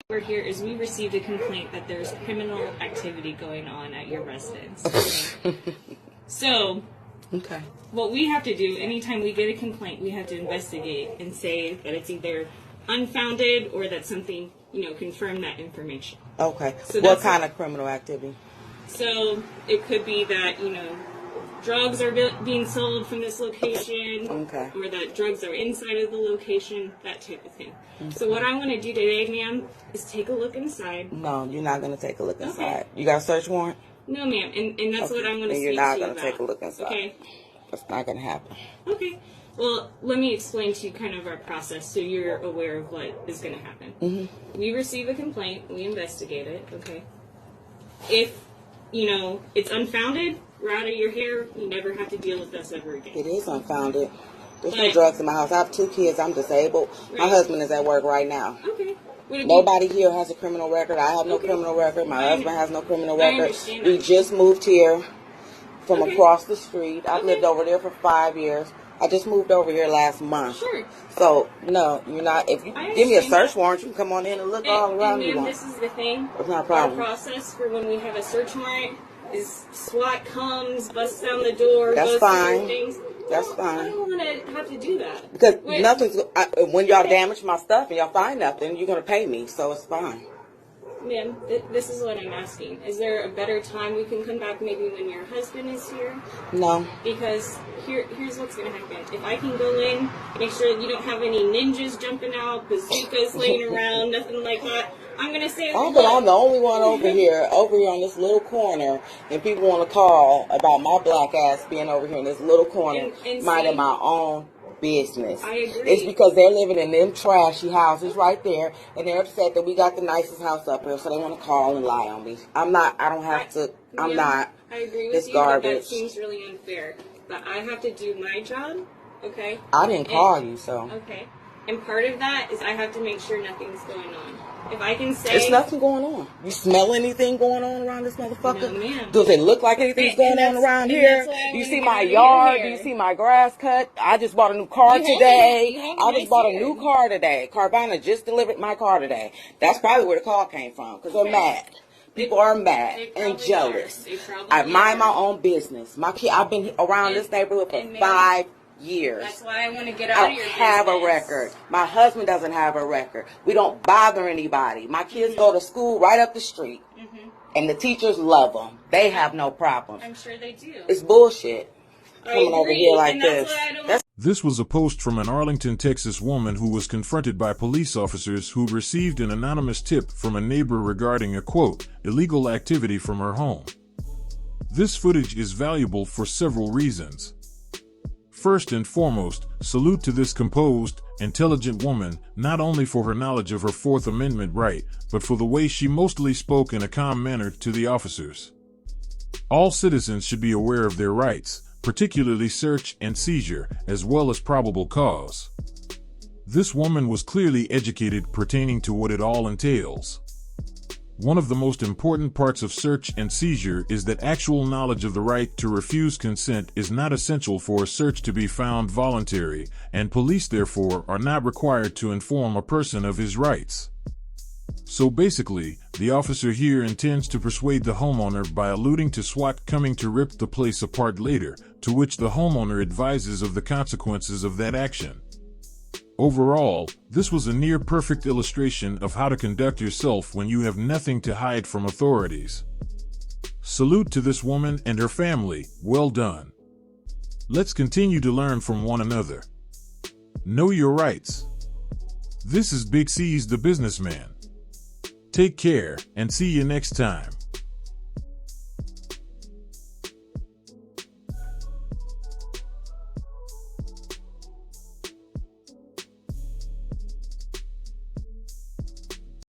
We're here is we received a complaint that there's criminal activity going on at your residence. Okay? So, what we have to do, anytime we get a complaint, we have to investigate and say that it's either unfounded or that something, confirm that information. Okay. So what kind of criminal activity? So, it could be that, drugs are being sold from this location, or that drugs are inside of the location, that type of thing. So what I want to do today, ma'am, is take a look inside. No, you're not going to take a look inside. You got a search warrant? No, ma'am, and that's what I'm going to speak to you You're about. not going to take a look inside. Okay. That's not going to happen. Okay. Well, let me explain to you kind of our process so you're aware of what is going to happen. We receive a complaint, we investigate it, okay? If, it's unfounded, we're out of your hair, you never have to deal with us ever again. It is unfounded. There's no drugs in my house. I have 2 kids. I'm disabled. Right. My husband is at work right now. Okay. Nobody here has a criminal record. I have no criminal record. My husband has no criminal record. We just moved here from across the street. I've lived over there for 5 years. I just moved over here last month. Sure. So, no, you're not. If you give me a search warrant, you can come on in and look all around you. This is the thing. It's not a problem. Our process for when we have a search warrant is SWAT comes, busts down the door, That's fine. Things. That's fine. I don't want to have to do that. Because when y'all damage my stuff and y'all find nothing, you're going to pay me, so it's fine. Ma'am, this is what I'm asking. Is there a better time we can come back, maybe when your husband is here? No. Because here's what's going to happen. If I can go in, make sure that you don't have any ninjas jumping out, bazookas laying around, nothing like that, I'm going to say... Oh, but I'm the only one over here on this little corner, and people want to call about my black ass being over here in this little corner, minding my own business. I agree. It's because they're living in them trashy houses right there, and they're upset that we got the nicest house up here, so they want to call and lie on me. I'm not. I agree with it's you, garbage. But that seems really unfair. But I have to do my job, okay? I didn't call you, so. Okay. And part of that is I have to make sure nothing's going on. If I can say... There's nothing going on. You smell anything going on around this motherfucker? No, ma'am. Does it look like anything's going on around here? Do you see my yard? Do you see my grass cut? I just bought a new car today. I just bought a new car today. Carvana just delivered my car today. That's probably where the call came from, because they're mad. People are mad and jealous. I mind my own business. I've been around this neighborhood for 5 years. That's why I want to get out of your business. I don't have a record. My husband doesn't have a record. We don't bother anybody. My kids go to school right up the street, and the teachers love them. They have no problem. I'm sure they do. It's bullshit coming over here like this. This was a post from an Arlington, Texas woman who was confronted by police officers who received an anonymous tip from a neighbor regarding a, quote, illegal activity from her home. This footage is valuable for several reasons. First and foremost, salute to this composed, intelligent woman, not only for her knowledge of her Fourth Amendment right, but for the way she mostly spoke in a calm manner to the officers. All citizens should be aware of their rights, particularly search and seizure, as well as probable cause. This woman was clearly educated pertaining to what it all entails. One of the most important parts of search and seizure is that actual knowledge of the right to refuse consent is not essential for a search to be found voluntary, and police therefore are not required to inform a person of his rights. So basically, the officer here intends to persuade the homeowner by alluding to SWAT coming to rip the place apart later, to which the homeowner advises of the consequences of that action. Overall, this was a near-perfect illustration of how to conduct yourself when you have nothing to hide from authorities. Salute to this woman and her family, well done. Let's continue to learn from one another. Know your rights. This is Big C's the Businessman. Take care, and see you next time.